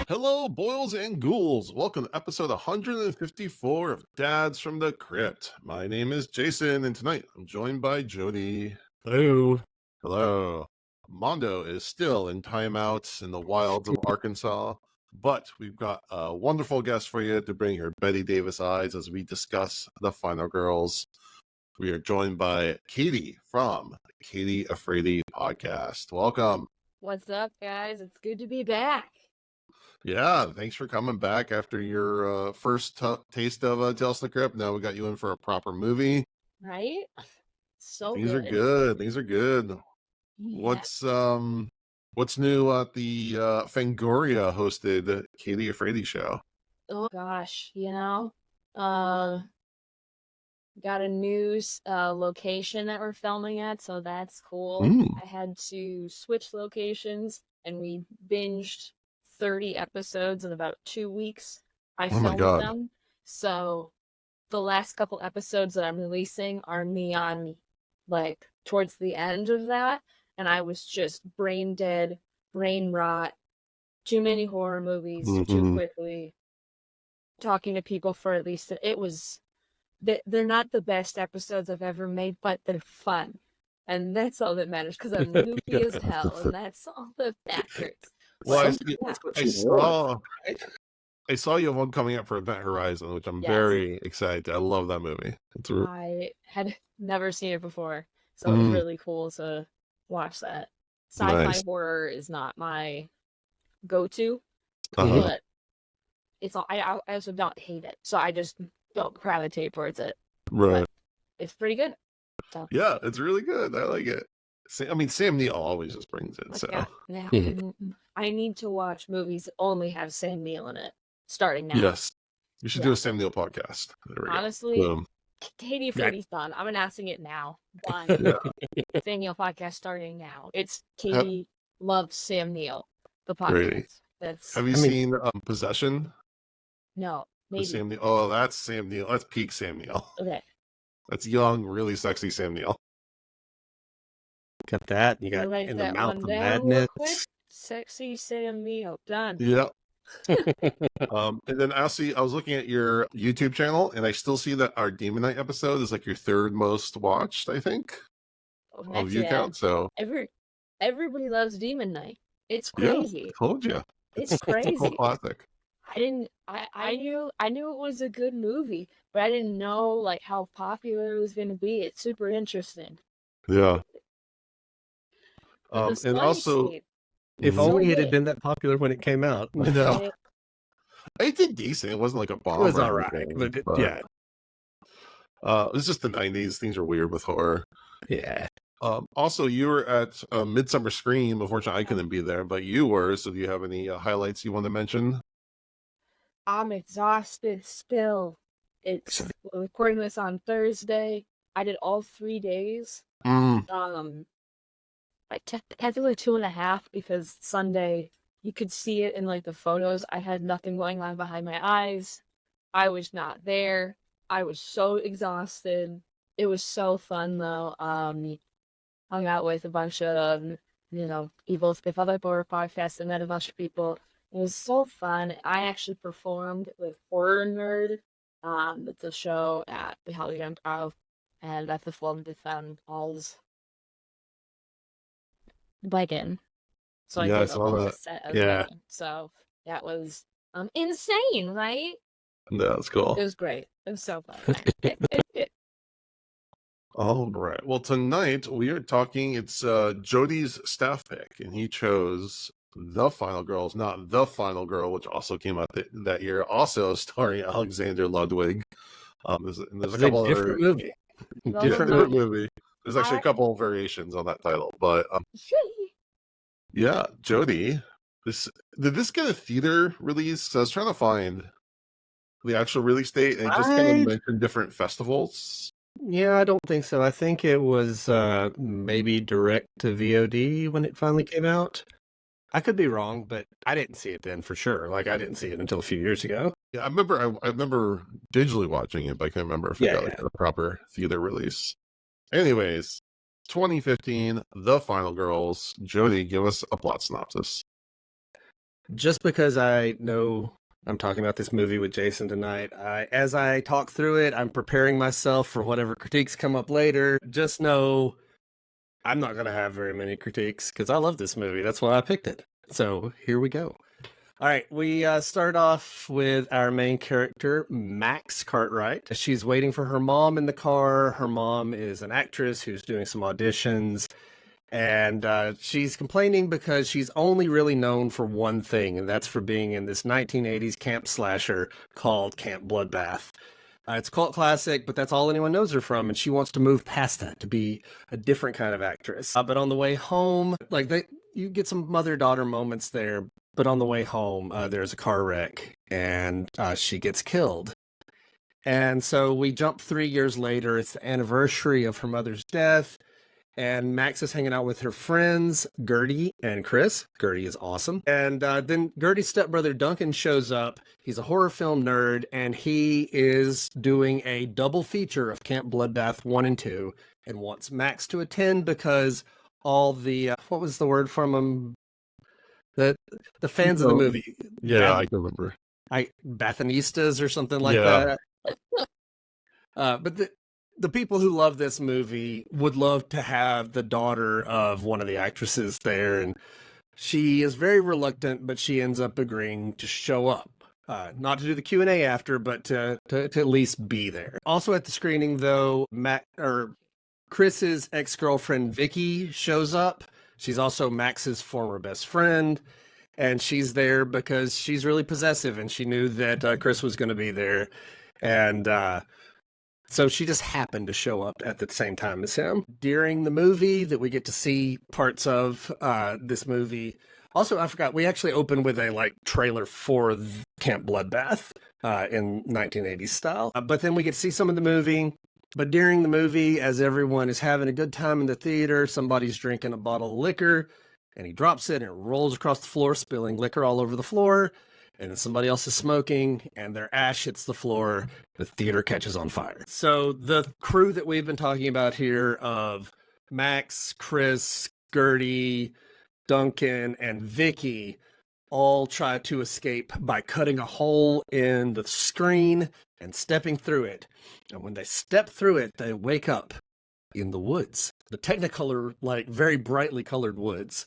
Hello, boils and ghouls. Welcome to episode 154 of Dads from the Crypt. My name is Jason, and tonight I'm joined by Jody. Hello. Hello. Mondo is still in timeouts in the wilds of Arkansas, but we've got a wonderful guest for you to bring your Betty Davis eyes as we discuss The Final Girls. We are joined by Katie from Katie Afraidy podcast. Welcome. What's up, guys? It's good to be back. Yeah, thanks for coming back after your first taste of Tales from the Crypt. Now we got you in for a proper movie. Right? So Things good. are good. Things are good. Yeah. What's new at the Fangoria hosted Katie Afraidy show? Oh gosh, got a new location that we're filming at, so that's cool. I had to switch locations, and we binged 30 episodes in about 2 weeks. I filmed them, so the last couple episodes that I'm releasing are me on, like, towards the end of that, and I was just brain dead, brain rot, too many horror movies too quickly, talking to people for at least, they're not the best episodes I've ever made, but they're fun. And that's all that matters, because I'm loopy as hell, and that's all that matters. Well, I saw you have one coming up for Event Horizon, which I'm very excited. I love that movie. I had never seen it before, so it was really cool to watch that. Sci-fi horror is not my go-to, but it's all, I also don't hate it, so I just don't gravitate towards it. Right. But it's pretty good. So. Yeah, it's really good. I like it. I mean, Sam Neill always just brings it. So yeah. I need to watch movies that only have Sam Neill in it, starting now. Yes. You should do a Sam Neill podcast. Honestly, Katie Afraidy's done. I'm announcing it now. Done. Sam Neill podcast starting now. It's Katie loves Sam Neill, the podcast. Have you seen Possession? No. Maybe. Sam Neill. Oh, that's Sam Neill. That's peak Sam Neill. Okay. That's young, really sexy Sam Neill. Got that. You got In the Mouth of Madness. Sexy Sam Neill. Done. Yeah. And then I was looking at your YouTube channel, and I still see that our Demon Knight episode is like your third most watched, I think, of view count. So everybody loves Demon Knight. It's crazy. Yeah, I told you. It's crazy. It's a classic. I knew it was a good movie, but I didn't know like how popular it was going to be. It's super interesting. Yeah. And also, if only it had been that popular when it came out. No. It did decent. It wasn't like a bomb. It was all right, but yeah. It was just the 90s. Things are weird with horror. Yeah. Also, you were at Midsummer Scream. Unfortunately, I couldn't be there, but you were. So do you have any highlights you want to mention? I'm exhausted still. It's recording this on Thursday. I did all 3 days. I technically 2.5, because Sunday you could see it in like the photos. I had nothing going on behind my eyes. I was not there. I was so exhausted. It was so fun though. Hung out with a bunch of Evil Spiff other horror podcasts, and met a bunch of people. It was so fun. I actually performed with Horror Nerd. It's a show at the Hollywood Improv, and I performed with them all's Blanket. So I did a set as well. So that was insane, right? Yeah, that's cool. It was great. It was so fun. All right. Well, tonight we are talking. It's Jody's staff pick, and he chose The Final Girls, not The Final Girl, which also came out that year, also starring Alexander Ludwig. There's a couple different movie. Different movie. There's actually a couple of variations on that title, but yeah, Jody. Did this get a theater release? I was trying to find the actual release date, and it just kind of mentioned different festivals. Yeah, I don't think so. I think it was maybe direct to VOD when it finally came out. I could be wrong, but I didn't see it then for sure. Like, I didn't see it until a few years ago. Yeah, I remember digitally watching it, but I can't remember if it got like a proper theater release. Anyways, 2015, The Final Girls. Jody, give us a plot synopsis. Just because I know I'm talking about this movie with Jason tonight, as I talk through it, I'm preparing myself for whatever critiques come up later. Just know I'm not going to have very many critiques because I love this movie. That's why I picked it. So here we go. All right, we start off with our main character, Max Cartwright. She's waiting for her mom in the car. Her mom is an actress who's doing some auditions. And she's complaining because she's only really known for one thing, and that's for being in this 1980s camp slasher called Camp Bloodbath. It's a cult classic, but that's all anyone knows her from, and she wants to move past that to be a different kind of actress. But on the way home, you get some mother-daughter moments there, but on the way home, there's a car wreck, and she gets killed. And so we jump 3 years later. It's the anniversary of her mother's death. And Max is hanging out with her friends, Gertie and Chris. Gertie is awesome. And then Gertie's stepbrother, Duncan, shows up. He's a horror film nerd, and he is doing a double feature of Camp Bloodbath 1 and 2 and wants Max to attend because all the, what was the word from him? The fans of the movie. Yeah, I can remember. Bathanistas or something like that. But the people who love this movie would love to have the daughter of one of the actresses there, and she is very reluctant, but she ends up agreeing to show up. Not to do the Q&A after, but to at least be there. Also at the screening, though, Chris's ex-girlfriend Vicky shows up. She's also Max's former best friend, and she's there because she's really possessive, and she knew that Chris was going to be there, and so she just happened to show up at the same time as him. During the movie that we get to see parts of this movie. Also, I forgot, we actually open with a trailer for Camp Bloodbath in 1980s style. But then we get to see some of the movie. But during the movie, as everyone is having a good time in the theater, somebody's drinking a bottle of liquor, and he drops it and it rolls across the floor, spilling liquor all over the floor. And then somebody else is smoking, and their ash hits the floor. The theater catches on fire. So the crew that we've been talking about here of Max, Chris, Gertie, Duncan, and Vicky all try to escape by cutting a hole in the screen and stepping through it. And when they step through it, they wake up in the woods. The Technicolor, very brightly colored woods.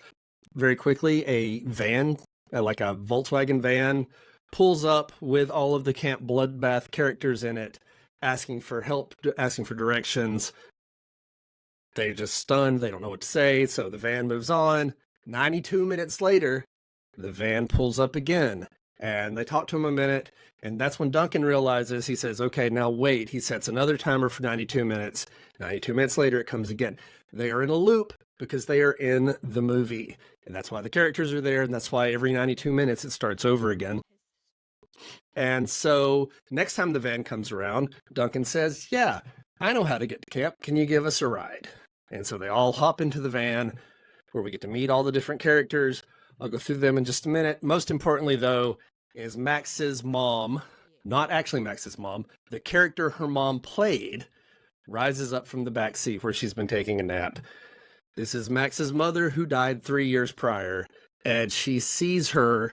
Very quickly, a van, like a Volkswagen van, pulls up with all of the Camp Bloodbath characters in it, asking for help, asking for directions. They're just stunned. They don't know what to say, so the van moves on. 92 minutes later, the van pulls up again, and they talk to him a minute, and that's when Duncan realizes, he says, okay, now wait. He sets another timer for 92 minutes. 92 minutes later, it comes again. They are in a loop because they are in the movie. And that's why the characters are there, and that's why every 92 minutes it starts over again. And so next time the van comes around, Duncan says, yeah, I know how to get to camp. Can you give us a ride? And so they all hop into the van where we get to meet all the different characters. I'll go through them in just a minute. Most importantly, though, is Max's mom, not actually Max's mom, the character her mom played, rises up from the back seat where she's been taking a nap. This is Max's mother, who died 3 years prior, and she sees her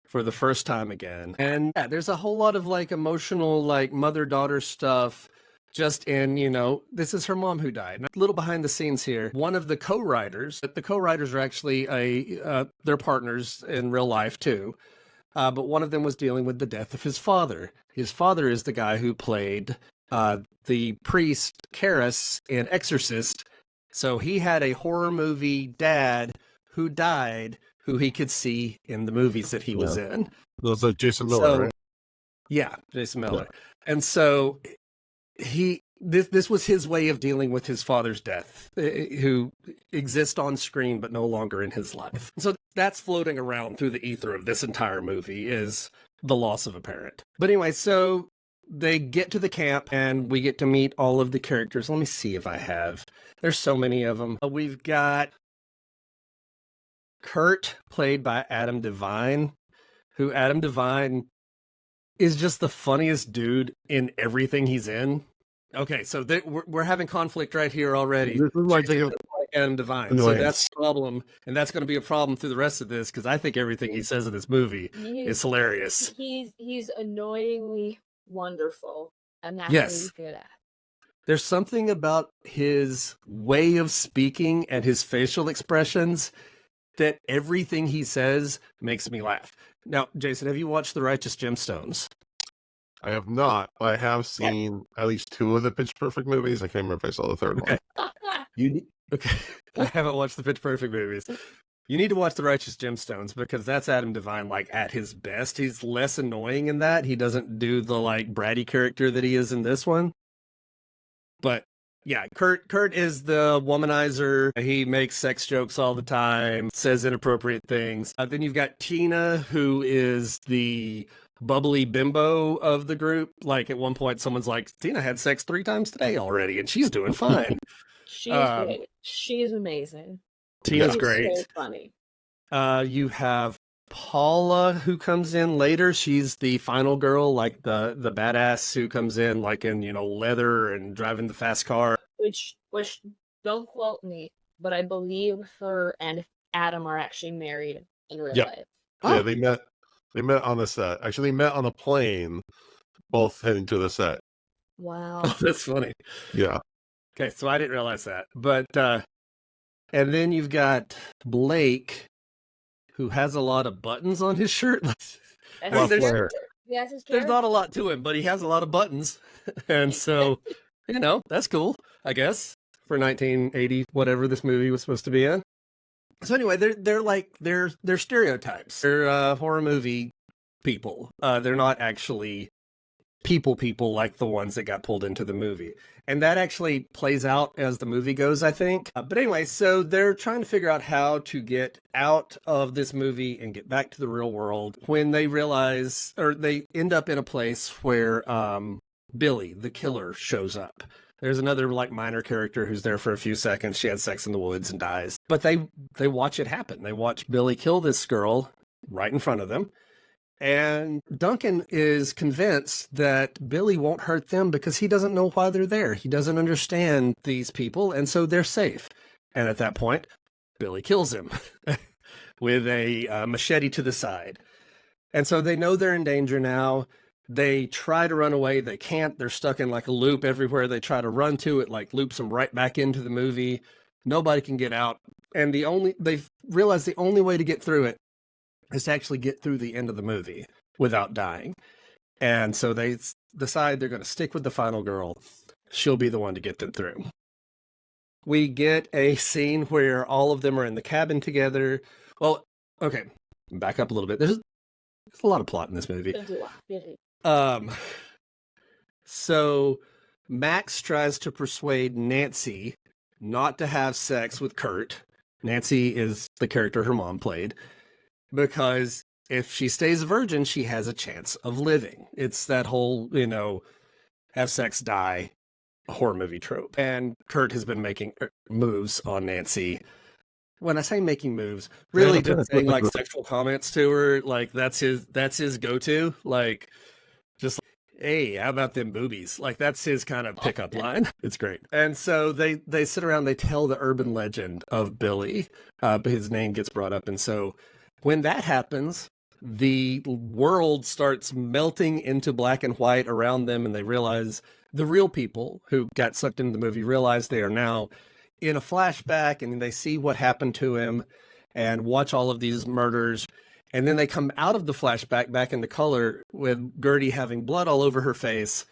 for the first time again. And there's a whole lot of emotional, mother-daughter stuff just in, this is her mom who died. A little behind the scenes here. One of the co-writers, the co-writers are actually they're partners in real life too. But one of them was dealing with the death of his father. His father is the guy who played the priest Karras in Exorcist. So he had a horror movie dad who died, who he could see in the movies that he was in. Those are Jason Miller, right? Yeah, Jason Miller. Yeah. And so this was his way of dealing with his father's death, who exists on screen but no longer in his life. So that's floating around through the ether of this entire movie, is the loss of a parent. But anyway, so they get to the camp and we get to meet all of the characters. Let me see if I have. There's so many of them. We've got Kurt, played by Adam Devine, who Adam Devine is just the funniest dude in everything he's in. Okay, so we're having conflict right here already. This is like Adam Devine. So that's the problem, and that's going to be a problem through the rest of this, because I think everything he says in this movie is hilarious. He's annoyingly wonderful, and that's what he's good at. There's something about his way of speaking and his facial expressions that everything he says makes me laugh. Now, Jason, have you watched The Righteous Gemstones? I have not, but I have seen at least 2 of the Pitch Perfect movies. I can't remember if I saw the third one. Okay. I haven't watched the Pitch Perfect movies. You need to watch The Righteous Gemstones, because that's Adam Devine, like, at his best. He's less annoying in that. He doesn't do the, like, bratty character that he is in this one. But yeah, Kurt is the womanizer. He makes sex jokes all the time, says inappropriate things. Then you've got Tina, who is the bubbly bimbo of the group. Like, at one point, someone's like, Tina had sex 3 times today already, and she's doing fine. She's great. She's amazing. Tina's great. So funny. You have Paula, who comes in later. She's the final girl, like the badass who comes in, like, in, you know, leather and driving the fast car. Which don't quote me, but I believe her and Adam are actually married in real life. Yeah, they met on the set. Actually, they met on a plane, both heading to the set. Wow. Oh, that's funny. Yeah. Okay, so I didn't realize that. But and then you've got Blake, who has a lot of buttons on his shirt. There's not a lot to him, but he has a lot of buttons. And so, you know, that's cool, I guess, for 1980, whatever this movie was supposed to be in. So anyway, they're stereotypes. They're horror movie people. They're not actually people like the ones that got pulled into the movie. And that actually plays out as the movie goes, I think. But anyway, so they're trying to figure out how to get out of this movie and get back to the real world, when they realize, or they end up in a place where Billy, the killer, shows up. There's another, like, minor character who's there for a few seconds. She had sex in the woods and dies. But they watch it happen. They watch Billy kill this girl right in front of them. And Duncan is convinced that Billy won't hurt them because he doesn't know why they're there. He doesn't understand these people, and so they're safe. And at that point, Billy kills him with a machete to the side. And so they know they're in danger now. They try to run away. They can't. They're stuck in, like, a loop everywhere they try to run to. It, like, loops them right back into the movie. Nobody can get out. And they've realized the only way to get through it is to actually get through the end of the movie without dying. And so they decide they're going to stick with the final girl. She'll be the one to get them through. We get a scene where all of them are in the cabin together. Well, okay, back up a little bit. There's a lot of plot in this movie. So Max tries to persuade Nancy not to have sex with Kurt. Nancy is the character her mom played, because if she stays a virgin, she has a chance of living. It's that whole, you know, have sex, die, horror movie trope. And Kurt has been making moves on Nancy. When I say making moves, really just saying, like, sexual comments to her. Like, that's his go-to. Like, just, hey, how about them boobies? Like, that's his kind of pickup line. It's great. And so they sit around, they tell the urban legend of Billy. His name gets brought up. And so when that happens, the world starts melting into black and white around them, and they realize the real people who got sucked into the movie realize they are now in a flashback, and they see what happened to him and watch all of these murders. And then they come out of the flashback back into color with Gertie having blood all over her face.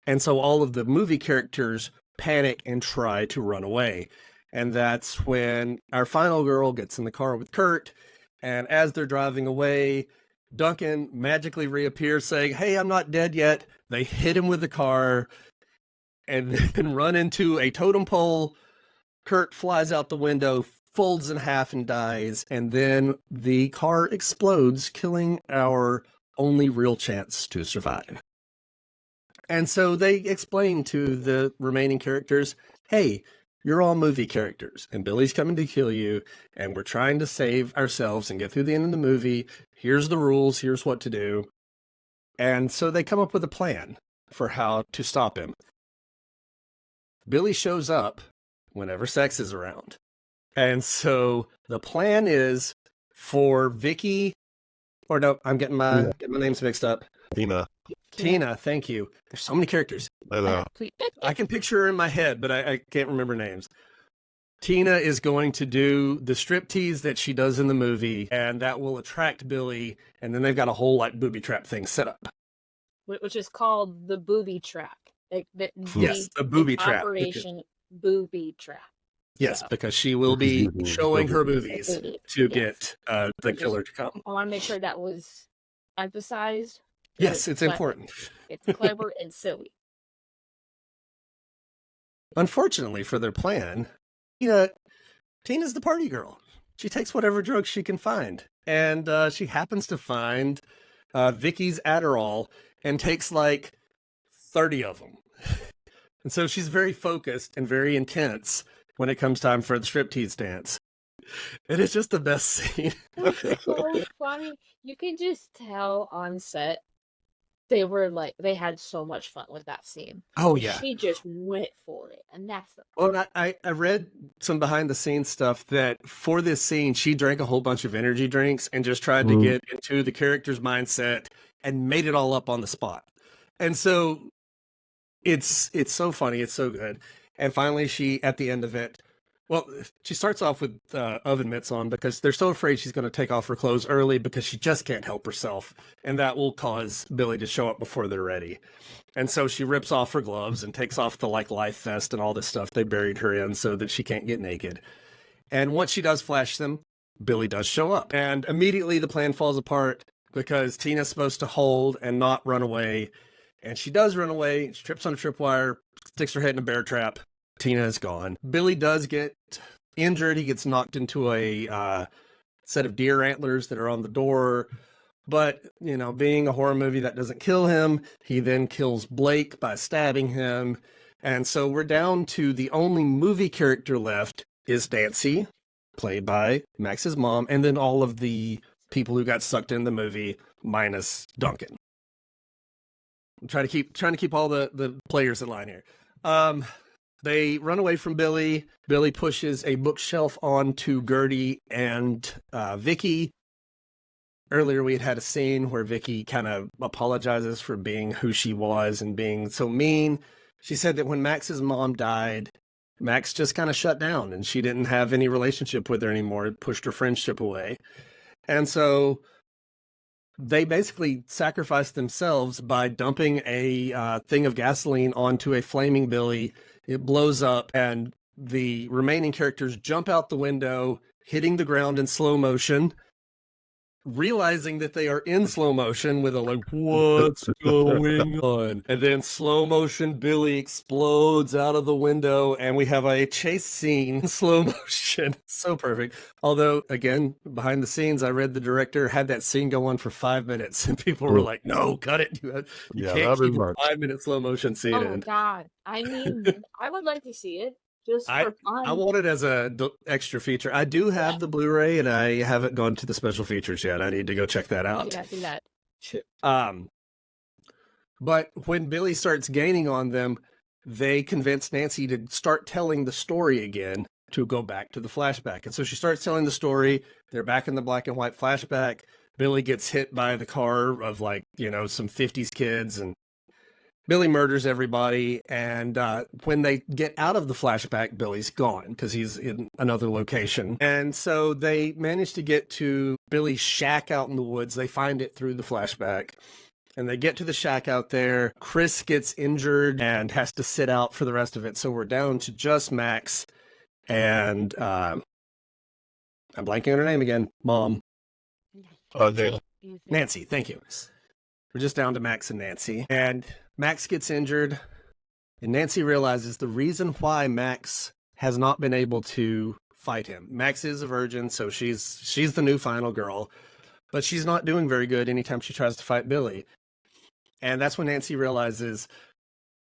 And so all of the movie characters panic and try to run away. And that's when our final girl gets in the car with Kurt. And as they're driving away, Duncan magically reappears saying, hey, I'm not dead yet. They hit him with the car and then run into a totem pole. Kurt flies out the window, folds in half and dies. And then the car explodes, killing our only real chance to survive. And so they explain to the remaining characters, hey, you're all movie characters, and Billy's coming to kill you, and we're trying to save ourselves and get through the end of the movie. Here's the rules. Here's what to do. And so they come up with a plan for how to stop him. Billy shows up whenever sex is around. And so the plan is for Vicky, or no, I'm getting my names mixed up. Tina, thank you. There's so many characters. I know. I can picture her in my head, but I can't remember names. Tina is going to do the striptease that she does in the movie, and that will attract Billy, and then they've got a whole like booby trap thing set up. Which is called the booby trap. Yes, the booby trap. Operation Booby Trap. Yes, So. because she will be showing her boobies to get the killer to come. I want to make sure that was emphasized. Yes, it's important. It's clever and silly. Unfortunately for their plan, Tina's the party girl. She takes whatever drugs she can find. And she happens to find Vicky's Adderall and takes like 30 of them. And so she's very focused and very intense when it comes time for the striptease dance. It is just the best scene. It's so funny. You can just tell on set they had so much fun with that scene. Oh yeah. She just went for it. And that's the Well, I read some behind the scenes stuff that for this scene, she drank a whole bunch of energy drinks and just tried to get into the character's mindset and made it all up on the spot. And so it's so funny. It's so good. And finally, she, at the end of it, well, she starts off with oven mitts on because they're so afraid she's going to take off her clothes early because she just can't help herself. And that will cause Billy to show up before they're ready. And so she rips off her gloves and takes off the like life vest and all this stuff they buried her in so that she can't get naked. And once she does flash them, Billy does show up. And immediately the plan falls apart because Tina's supposed to hold and not run away. And she does run away. She trips on a tripwire, sticks her head in a bear trap. Tina is gone. Billy does get injured. He gets knocked into a set of deer antlers that are on the door. But, being a horror movie, that doesn't kill him. He then kills Blake by stabbing him. And so we're down to the only movie character left is Nancy, played by Max's mom, and then all of the people who got sucked in the movie, minus Duncan. I'm trying to keep all the players in line here. They run away from Billy. Billy pushes a bookshelf onto Gertie and Vicky. Earlier, we had a scene where Vicky kind of apologizes for being who she was and being so mean. She said that when Max's mom died, Max just kind of shut down and she didn't have any relationship with her anymore. It pushed her friendship away. And so they basically sacrificed themselves by dumping a thing of gasoline onto a flaming Billy. It blows up and the remaining characters jump out the window, hitting the ground in slow motion, realizing that they are in slow motion with a like, what's going on? And then slow motion Billy explodes out of the window and we have a chase scene in slow motion. So perfect. Although, again, behind the scenes, I read the director had that scene go on for 5 minutes and people were like, no, cut it. You can't keep a 5-minute slow motion scene in. Oh, God. I mean, I would like to see it. Just for fun. I want it as a extra feature. I do have the Blu-ray, and I haven't gone to the special features yet. I need to go check that out. Yeah, do that. But when Billy starts gaining on them, they convince Nancy to start telling the story again to go back to the flashback. And so she starts telling the story. They're back in the black and white flashback. Billy gets hit by the car of some 50s kids, and Billy murders everybody, and when they get out of the flashback, Billy's gone because he's in another location. And so they manage to get to Billy's shack out in the woods. They find it through the flashback, and they get to the shack out there. Chris gets injured and has to sit out for the rest of it. So we're down to just Max and I'm blanking on her name again. Mom. Nancy, thank you. We're just down to Max and Nancy, and Max gets injured, and Nancy realizes the reason why Max has not been able to fight him. Max is a virgin, so she's the new final girl, but she's not doing very good anytime she tries to fight Billy. And that's when Nancy realizes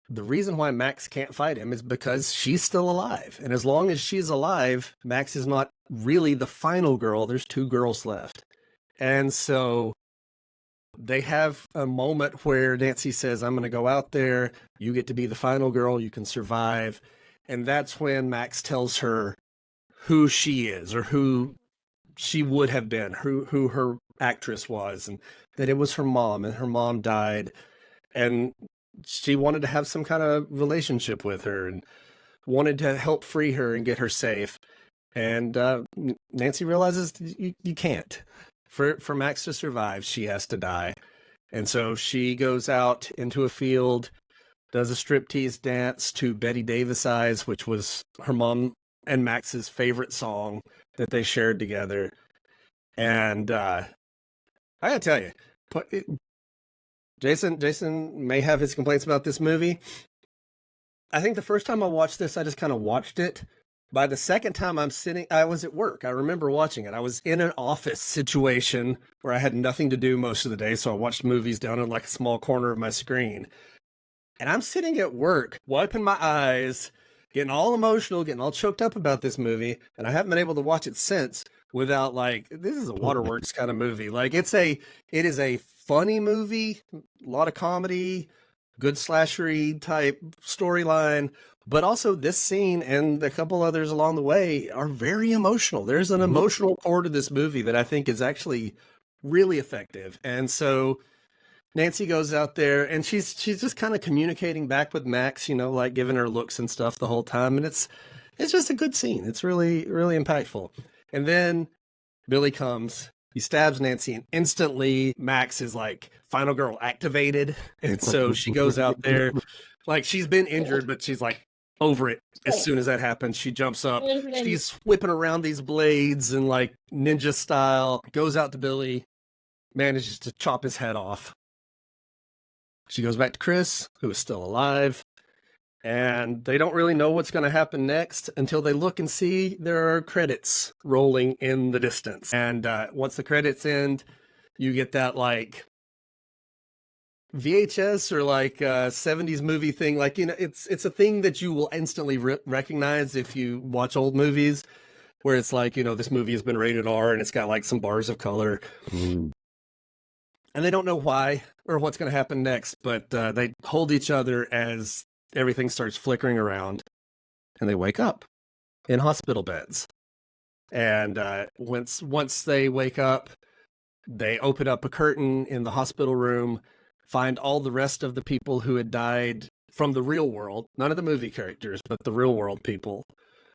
the reason why Max can't fight him is because she's still alive. And as long as she's alive, Max is not really the final girl. There's 2 girls left. And so they have a moment where Nancy says, I'm going to go out there. You get to be the final girl. You can survive. And that's when Max tells her who she is or who she would have been, who her actress was, and that it was her mom, and her mom died, and she wanted to have some kind of relationship with her and wanted to help free her and get her safe. And Nancy realizes you can't. For Max to survive, she has to die. And so she goes out into a field, does a striptease dance to Betty Davis Eyes, which was her mom and Max's favorite song that they shared together. And I gotta tell you, Jason may have his complaints about this movie. I think the first time I watched this, I just kind of watched it. By the second time I was at work. I remember watching it. I was in an office situation where I had nothing to do most of the day, so I watched movies down in like a small corner of my screen. And I'm sitting at work, wiping my eyes, getting all emotional, getting all choked up about this movie, and I haven't been able to watch it since without this is a Waterworks kind of movie. Like it is a funny movie, a lot of comedy, good slashery type storyline. But also this scene and a couple others along the way are very emotional. There's an emotional core to this movie that I think is actually really effective. And so Nancy goes out there and she's just kind of communicating back with Max, like giving her looks and stuff the whole time. And it's just a good scene. It's really, really impactful. And then Billy comes, he stabs Nancy, and instantly Max is like final girl activated. And so she goes out there like she's been injured, but she's like over it as soon as that happens. She jumps up, she's whipping around these blades and like ninja style, goes out to Billy, manages to chop his head off. She goes back to Chris, who is still alive, and they don't really know what's going to happen next until they look and see there are credits rolling in the distance. And once the credits end, you get that like VHS or like 70s movie thing. Like, it's a thing that you will instantly recognize if you watch old movies, where it's like, this movie has been rated R and it's got like some bars of color. And they don't know why or what's going to happen next, but they hold each other as everything starts flickering around, and they wake up in hospital beds. And once they wake up, they open up a curtain in the hospital room, find all the rest of the people who had died from the real world. None of the movie characters, but the real world people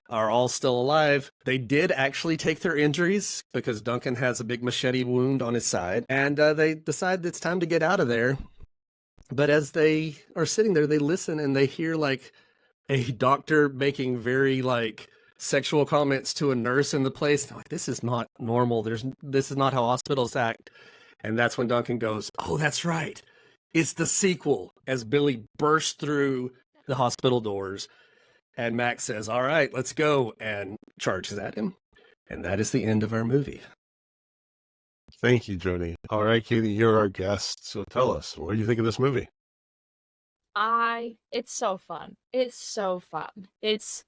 are all still alive. They did actually take their injuries because Duncan has a big machete wound on his side. And they decide it's time to get out of there. But as they are sitting there, they listen and they hear like a doctor making very like sexual comments to a nurse in the place. They're like, this is not normal. This is not how hospitals act. And that's when Duncan goes, oh, that's right. It's the sequel, as Billy bursts through the hospital doors. And Max says, all right, let's go, and charges at him. And that is the end of our movie. Thank you, Jody. All right, Katie, you're our guest. So tell us, what do you think of this movie? It's so fun. It's so fun. It's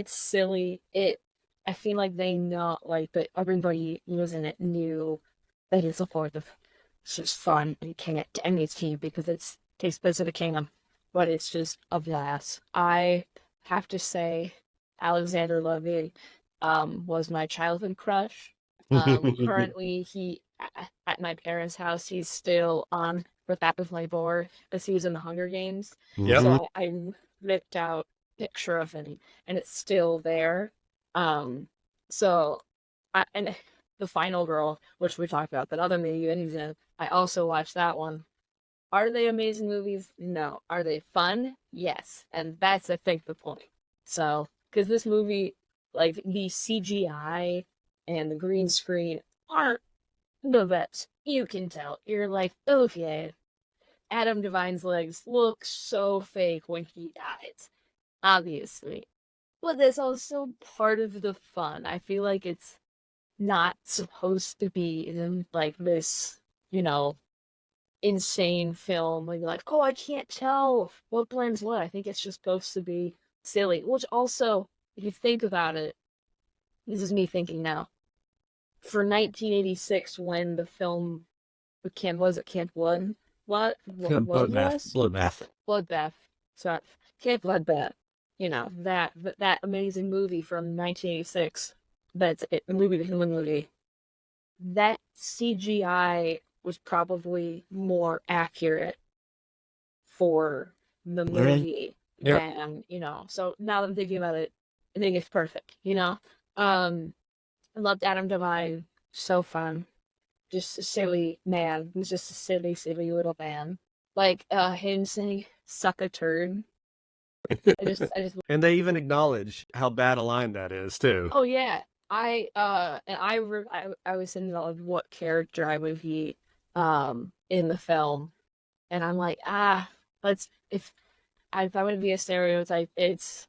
silly. I feel like they know, like, that everybody who's in it knew that it's a part of it's just fun and can't any team because it takes place of the kingdom, but it's just a blast. I have to say, Alexander Levy was my childhood crush. Currently, at my parents' house, he's still on with that with my board as he's in the Hunger Games. Yep. So I ripped out a picture of him, and it's still there. And the Final Girl, which we talked about, that other movie, and I also watched that one. Are they amazing movies? No. Are they fun? Yes. And that's, I think, the point. So, because this movie, like, the CGI and the green screen aren't the best. You can tell. You're like, okay. Adam Devine's legs look so fake when he dies. Obviously. But that's also part of the fun. I feel like it's not supposed to be like this, insane film where you're like, oh, I can't tell what blends what. I think it's just supposed to be silly. Which also, if you think about it, this is me thinking now. For 1986, when the film Camp Blood? What? Bloodbath. Bloodbath. Sorry. Camp Bloodbath that amazing movie from 1986. That's it, the movie. That CGI was probably more accurate for the movie than, so now that I'm thinking about it, I think it's perfect, I loved Adam Devine, so fun. Just a silly man. He's just a silly, silly little man. Like him saying "suck a turd." I just. And they even acknowledge how bad a line that is too. Oh yeah, I was thinking of what character I would be, in the film, and I'm like, let's if I would be a stereotype, it's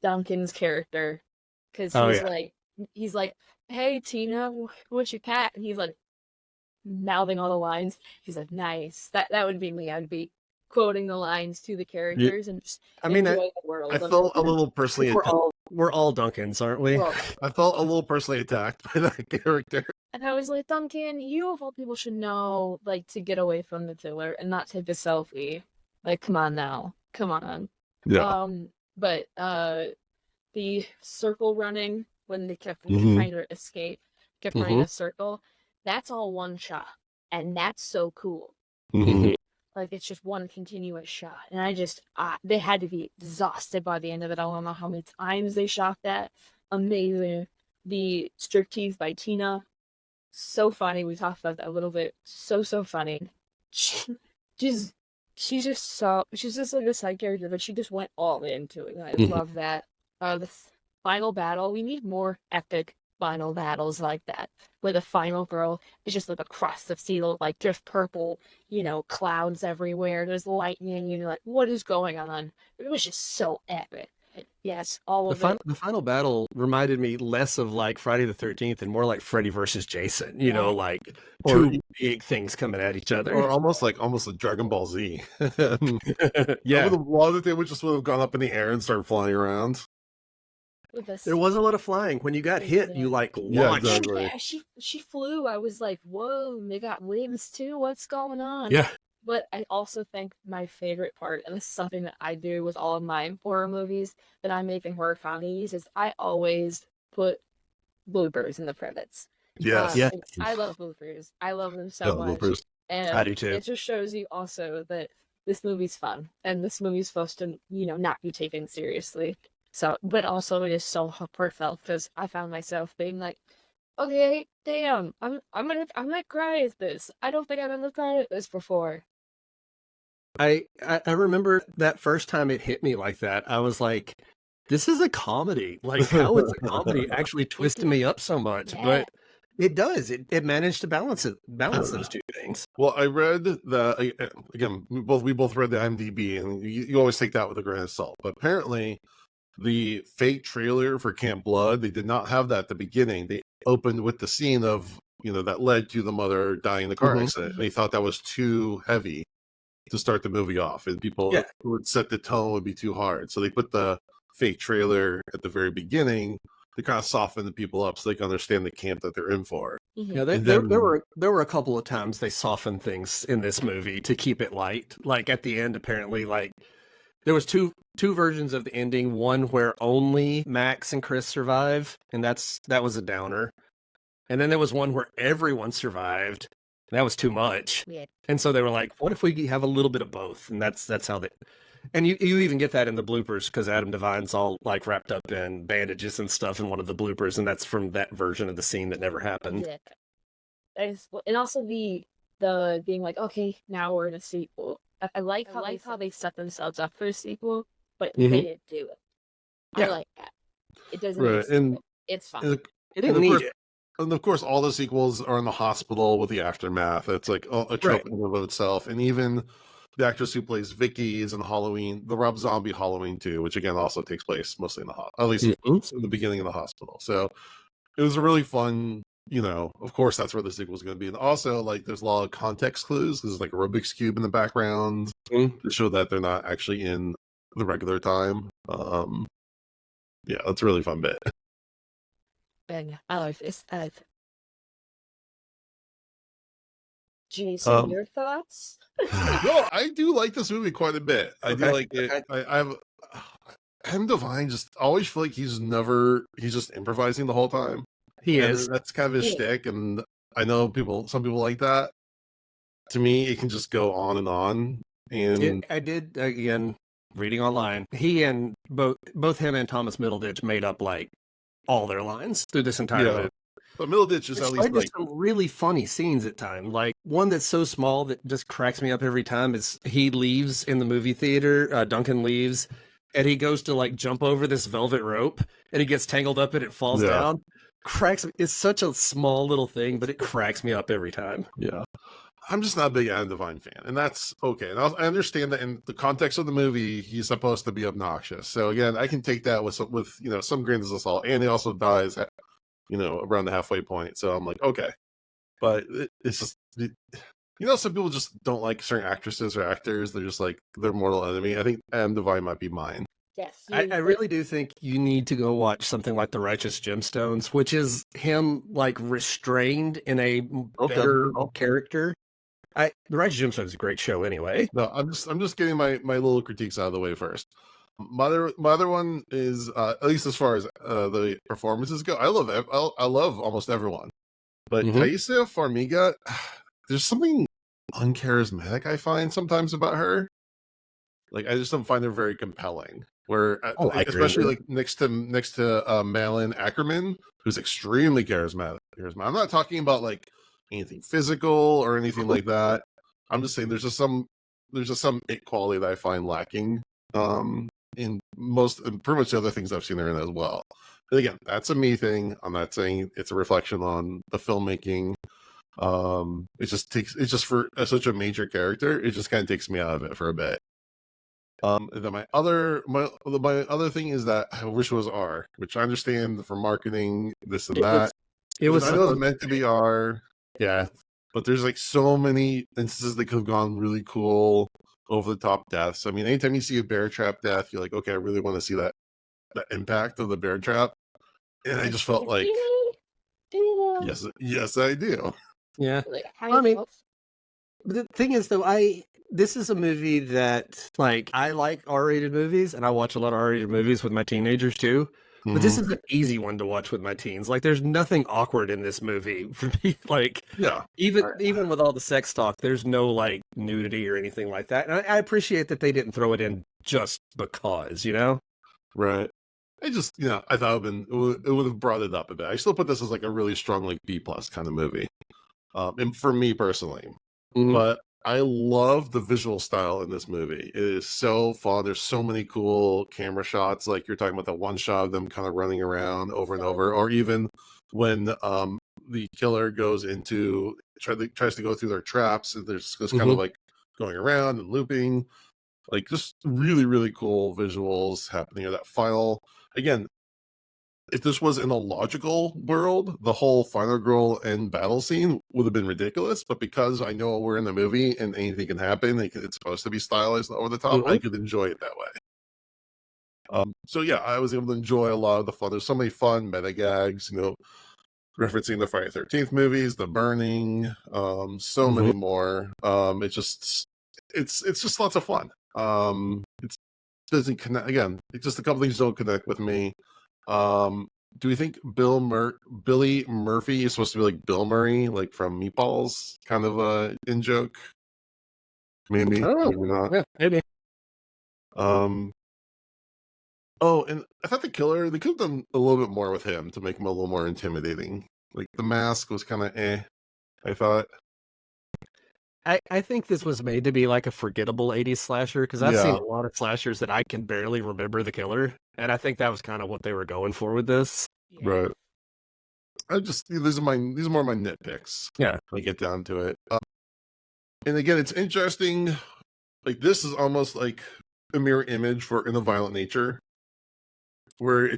Duncan's character, because he's like, hey Tina, what's your cat? And he's like mouthing all the lines. He's like, nice. That would be me. I'd be quoting the lines to the characters and just enjoy the world. I felt a little personally attacked. We're all Duncans, aren't we? Well, I felt a little personally attacked by that character. and I was like, Duncan, you of all people should know, like, to get away from the filler and not take a selfie. Like, come on now. Come on. Yeah. But the circle running when they kept trying to escape, kept running a circle, that's all one shot. And that's so cool. Like, it's just one continuous shot. And they had to be exhausted by the end of it. I don't know how many times they shot that. Amazing. The striptease by Tina, so funny. We talked about that a little bit. So funny. She's just like a side character, but she just went all into it. I love that. The final battle, we need more epic final battles like that, where the final girl is just like across the field, like just purple, clouds everywhere. There's lightning, and you're like, what is going on? It was just so epic. Yes, all of it. The final battle reminded me less of like Friday the 13th and more like Freddy versus Jason, like two big things coming at each other. Or almost like Dragon Ball Z. Yeah. I would have loved it. They would gone up in the air and started flying around. There was a lot of flying. When you got hit, you like launched. Yeah, exactly. Yeah, she flew. I was like, whoa, they got wings too. What's going on? Yeah. But I also think my favorite part, and this is something that I do with all of my horror movies that I make in horror comedies, is I always put bloopers in the credits. Yes. I love bloopers. I love them so much. Bloopers. And I do too. It just shows you also that this movie's fun, and this movie's supposed to, not be taken seriously. So, but also it is so heartfelt, because I found myself being like, okay, damn, I'm gonna cry at this. I don't think I've ever cried at this before. I remember that first time it hit me like that. I was like, this is a comedy. Like, how is a comedy actually twisting me up so much? Yeah. But it does. It managed to balance those two things. Well, I read again, we both read the IMDb, and you always take that with a grain of salt. But apparently, the fake trailer for Camp Blood, they did not have that at the beginning. They opened with the scene of, that led to the mother dying in the car accident. And they thought that was too heavy to start the movie off, and people who would set the tone would be too hard. So they put the fake trailer at the very beginning to kind of soften the people up so they can understand the camp that they're in for. Yeah, there were a couple of times they softened things in this movie to keep it light. Like at the end, apparently, like there was two versions of the ending. One where only Max and Chris survive, and that was a downer. And then there was one where everyone survived. That was too much. Yeah. And so they were like, what if we have a little bit of both? And that's how they... And you even get that in the bloopers, because Adam Devine's all like wrapped up in bandages and stuff in one of the bloopers, and that's from that version of the scene that never happened. Yeah. And also the being like, okay, now we're in a sequel. I like how they set themselves up for a sequel, but they didn't do it. Yeah. I like that. It doesn't it's fun. It didn't need it. And of course, all the sequels are in the hospital with the aftermath. It's like a trope in and of itself. And even the actress who plays Vicky is in Halloween, the Rob Zombie Halloween 2, which again also takes place mostly in the hospital, at least in the beginning of the hospital. So it was a really fun, of course, that's where the sequel is going to be. And also, like, there's a lot of context clues. There's like a Rubik's Cube in the background to show that they're not actually in the regular time. Yeah, that's a really fun bit. Bang. I like this. Jason, your thoughts? No, I do like this movie quite a bit. I do like it. Okay. I've M. Devine just always feel like he's just improvising the whole time. He And is. that's kind of his shtick, and I know some people like that. To me, it can just go on and on. And I did, again, reading online, he and both him and Thomas Middleditch made up like all their lines through this entire movie. But Middleditch is at least like some really funny scenes at times. Like one that's so small that just cracks me up every time is he leaves in the movie theater. Duncan leaves, and he goes to like jump over this velvet rope, and he gets tangled up and it falls down. It's such a small little thing, but it cracks me up every time. Yeah. I'm just not a big Adam Devine fan, and that's okay. And I understand that in the context of the movie, he's supposed to be obnoxious. So again, I can take that with some grains of salt. And he also dies at, around the halfway point. So I'm like, okay, but it's just some people just don't like certain actresses or actors. They're just like their mortal enemy. I think Adam Devine might be mine. Yes, I really do think you need to go watch something like The Righteous Gemstones, which is him like restrained in a better character. The Righteous Gemstones is a great show anyway. No, I'm just getting my little critiques out of the way first. My other one is at least as far as the performances go, I love almost everyone, but Taissa Farmiga, there's something uncharismatic I find sometimes about her. Like I just don't find her very compelling. Where especially like next to Malin Ackerman, who's extremely charismatic. I'm not talking about like anything physical or anything like that. I'm just saying there's just some it quality that I find lacking in pretty much the other things I've seen her in as well. But again, that's a me thing. I'm not saying it's a reflection on the filmmaking. It's just for such a major character, it just kind of takes me out of it for a bit. And then my other thing is that I wish it was R, which I understand for marketing, this and that. I know it's meant to be R. Yeah. But there's like so many instances that could have gone really cool over the top deaths. I mean, anytime you see a bear trap death, you're like, okay, I really want to see that impact of the bear trap. And I just felt like yes, I do. Yeah. I mean, the thing is though, this is a movie that like I like R-rated movies, and I watch a lot of R-rated movies with my teenagers too. But this is an easy one to watch with my teens. Like, there's nothing awkward in this movie for me. Like, even with all the sex talk, there's no like nudity or anything like that. And I appreciate that they didn't throw it in just because, Right. I just, I thought it would have brought it up a bit. I still put this as like a really strong like B+ kind of movie, and for me personally. But I love the visual style in this movie. It is so fun. There's so many cool camera shots. Like you're talking about the one shot of them kind of running around over and over, or even when the killer goes tries to go through their traps, and there's just kind of like going around and looping. Like just really, really cool visuals happening in that final. Again, if this was in a logical world, the whole final girl and battle scene would have been ridiculous. But because I know we're in the movie and anything can happen, it's supposed to be stylized over the top, I could enjoy it that way. So yeah, I was able to enjoy a lot of the fun. There's so many fun meta gags, referencing the Friday 13th movies, The Burning, so many more. It's just lots of fun. It doesn't connect. Again, it's just a couple things don't connect with me. Do we think Billy Murphy is supposed to be like Bill Murray, like from Meatballs, kind of a in joke? Maybe, maybe not. Yeah, maybe. Oh, and I thought they could have done a little bit more with him to make him a little more intimidating. Like the mask was kind of I thought. I think this was made to be like a forgettable 80s slasher, because I've seen a lot of slashers that I can barely remember the killer, and I think that was kind of what they were going for with this. Right. These are more my nitpicks. Yeah. When I get down to it. And again, it's interesting. Like this is almost like a mirror image for In a Violent Nature, where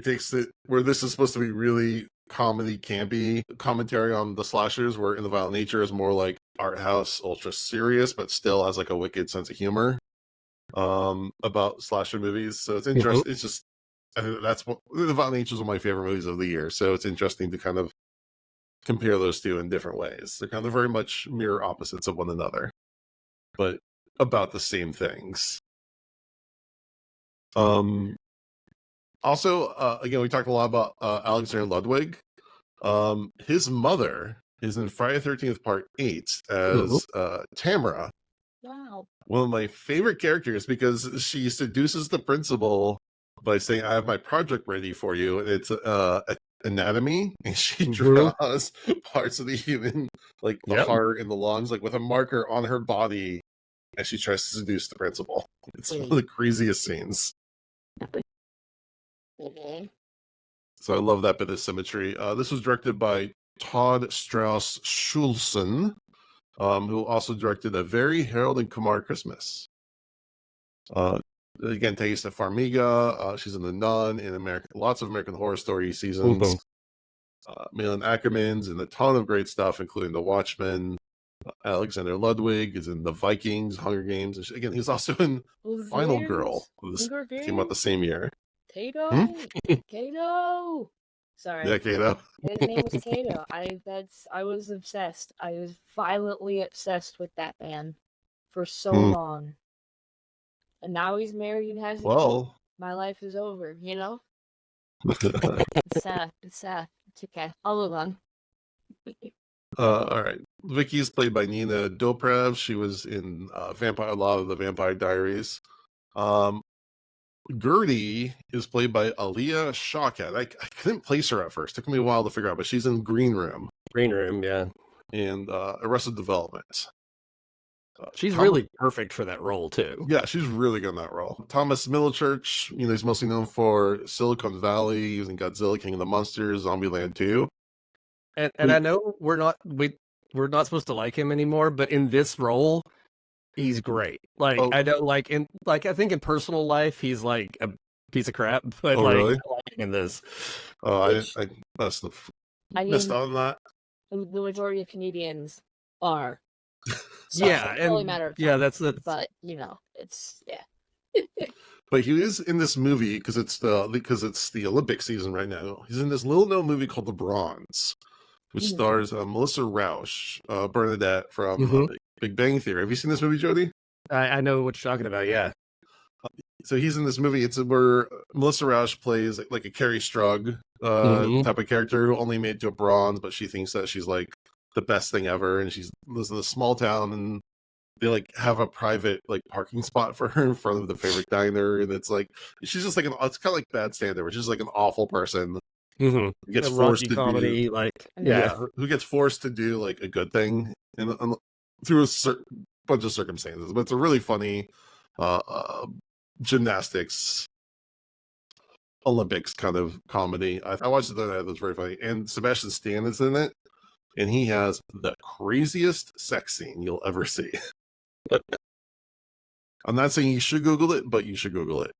where this is supposed to be really comedy, campy commentary on the slashers, where In the Violent Nature is more like art house, ultra serious, but still has like a wicked sense of humor about slasher movies. So it's interesting. It's just, I think that's what The Violent Nature is one of my favorite movies of the year. So it's interesting to kind of compare those two in different ways. They're kind of very much mirror opposites of one another, but about the same things. Also, again, we talked a lot about Alexander Ludwig. His mother is in Friday the 13th Part 8 as Tamara. Wow. One of my favorite characters, because she seduces the principal by saying, I have my project ready for you. And it's anatomy, and she draws parts of the human, like the heart and the lungs, like with a marker on her body, and she tries to seduce the principal. It's one of the craziest scenes. So I love that bit of symmetry. This was directed by Todd Strauss Schulson, who also directed A Very Harold and Kumar Christmas. Again, Thais Farmiga, she's in The Nun, in lots of American Horror Story seasons. Malin Ackerman's in a ton of great stuff, including The Watchmen. Alexander Ludwig is in The Vikings, Hunger Games. And again, he's also in Final Girl. This came out the same year. Kato! Kato! Sorry. Yeah, Kato. His name was Kato. I was obsessed. I was violently obsessed with that man for so long. And now he's married and has my life is over, you know? It's sad. It's sad. It's okay. I'll move on. All right. Vicky is played by Nina Dobrev. She was in a lot of the Vampire Diaries. Gertie is played by Aaliyah Shawkat. I couldn't place her at first. It took me a while to figure out, but she's in Green Room. Yeah. And Arrested Development. She's really perfect for that role, too. Yeah, she's really good in that role. Thomas Middlechurch, he's mostly known for Silicon Valley, using Godzilla, King of the Monsters, Zombieland 2. And I know we're not supposed to like him anymore, but in this role, he's great. Like I know, like I think in personal life, he's like a piece of crap, but really? I like him in this. I must have missed out on that. The majority of comedians are. So yeah, it's only a matter of time. Yeah, that's but it's But he is in this movie because it's the Olympic season right now. He's in this little known movie called The Bronze, which stars Melissa Rauch, Bernadette from Big Bang Theory. Have you seen this movie, Jody? I know what you're talking about. Yeah. So he's in this movie. It's where Melissa Rauch plays like a Carrie Strug type of character who only made it to a bronze, but she thinks that she's like the best thing ever, and she lives in a small town, and they like have a private like parking spot for her in front of the favorite diner, and it's like she's just like it's kind of like Bad Standard, which is like an awful person who gets forced to comedy, who gets forced to do like a good thing and through a certain bunch of circumstances. But it's a really funny gymnastics Olympics kind of comedy. I watched it the other night. It was very funny, and Sebastian Stan is in it. And he has the craziest sex scene you'll ever see. I'm not saying you should Google it, but you should Google it.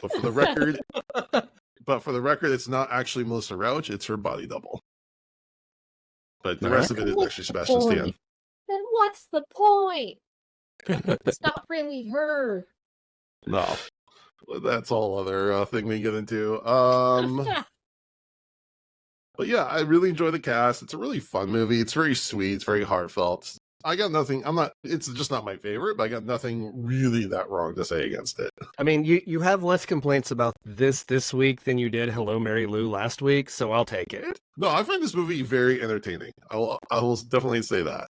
But for the record, it's not actually Melissa Rauch, it's her body double. But the rest of it is actually Sebastian Stan. Then what's the point? It's not really her. No. That's all other thing we get into. But yeah, I really enjoy the cast. It's a really fun movie. It's very sweet. It's very heartfelt. I got nothing. It's just not my favorite, but I got nothing really that wrong to say against it. I mean, you have less complaints about this week than you did Hello, Mary Lou last week, so I'll take it. No, I find this movie very entertaining. I will definitely say that.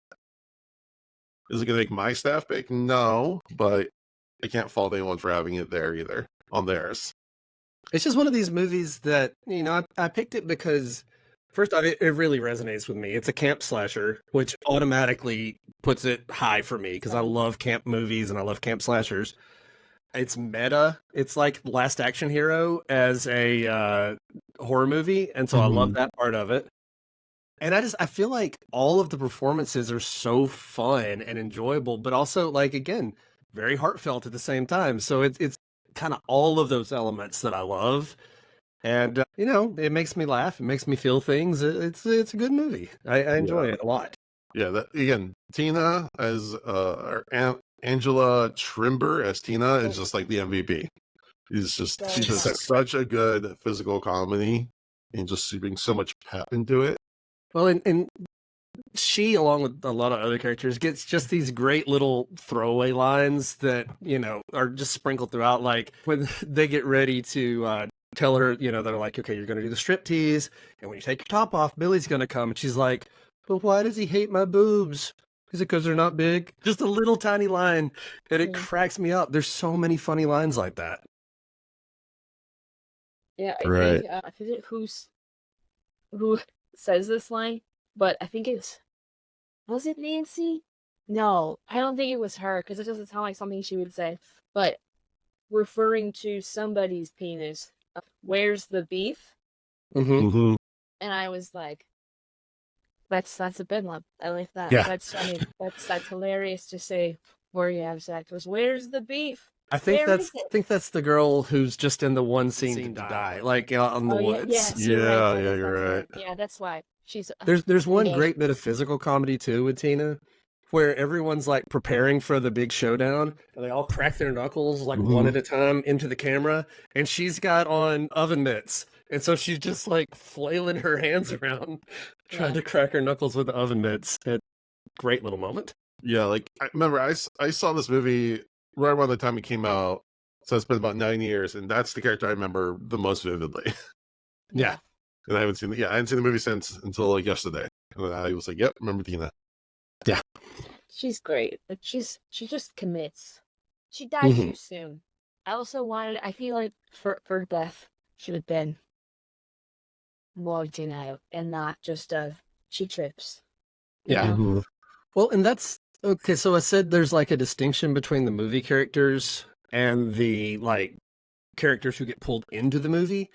Is it going to make my staff pick? No, but I can't fault anyone for having it there either, on theirs. It's just one of these movies that, I picked it because, first off, it really resonates with me. It's a camp slasher, which automatically puts it high for me because I love camp movies and I love camp slashers. It's meta. It's like Last Action Hero as a horror movie, and so I love that part of it. And I feel like all of the performances are so fun and enjoyable, but also, like, again, very heartfelt at the same time. So it's kind of all of those elements that I love. And, it makes me laugh. It makes me feel things. It's a good movie. I enjoy it a lot. Yeah, Tina as Angela Trimber as Tina is just like the MVP. She's just such a good physical comedy and just brings so much pep into it. Well, and she, along with a lot of other characters, gets just these great little throwaway lines that, are just sprinkled throughout. Like when they get ready to tell her, they're like, okay, you're going to do the striptease. And when you take your top off, Billy's going to come. And she's like, but why does he hate my boobs? Is it because they're not big? Just a little tiny line. And it cracks me up. There's so many funny lines like that. Yeah, I Right. think I forget who says this line, but I think was it Nancy? No, I don't think it was her, because it doesn't sound like something she would say. But referring to somebody's penis, where's the beef? Mm-hmm. And I was like, that's a bedlam. I like that. Yeah. That's hilarious to say where you have sex. Where's the beef? I think Where is it? that's the girl who's just in the one scene to die, like out in the woods. Yes, Yeah, you're you're right. Yeah, that's why she's. There's one great bit of physical comedy too with Tina, where everyone's like preparing for the big showdown, and they all crack their knuckles like one at a time into the camera, and she's got on oven mitts, and so she's just like flailing her hands around, trying to crack her knuckles with the oven mitts. Great little moment. Yeah, like I remember I saw this movie right around the time it came out, so it's been about 9 years, and that's the character I remember the most vividly. Yeah. And I hadn't seen the movie since until like yesterday. And I was like, yep, remember Tina. Yeah. She's great. Like she just commits. She died too soon. I feel like for death should have been walked out and not just she trips. Yeah. Well, and that's okay. So I said there's like a distinction between the movie characters and the like characters who get pulled into the movie.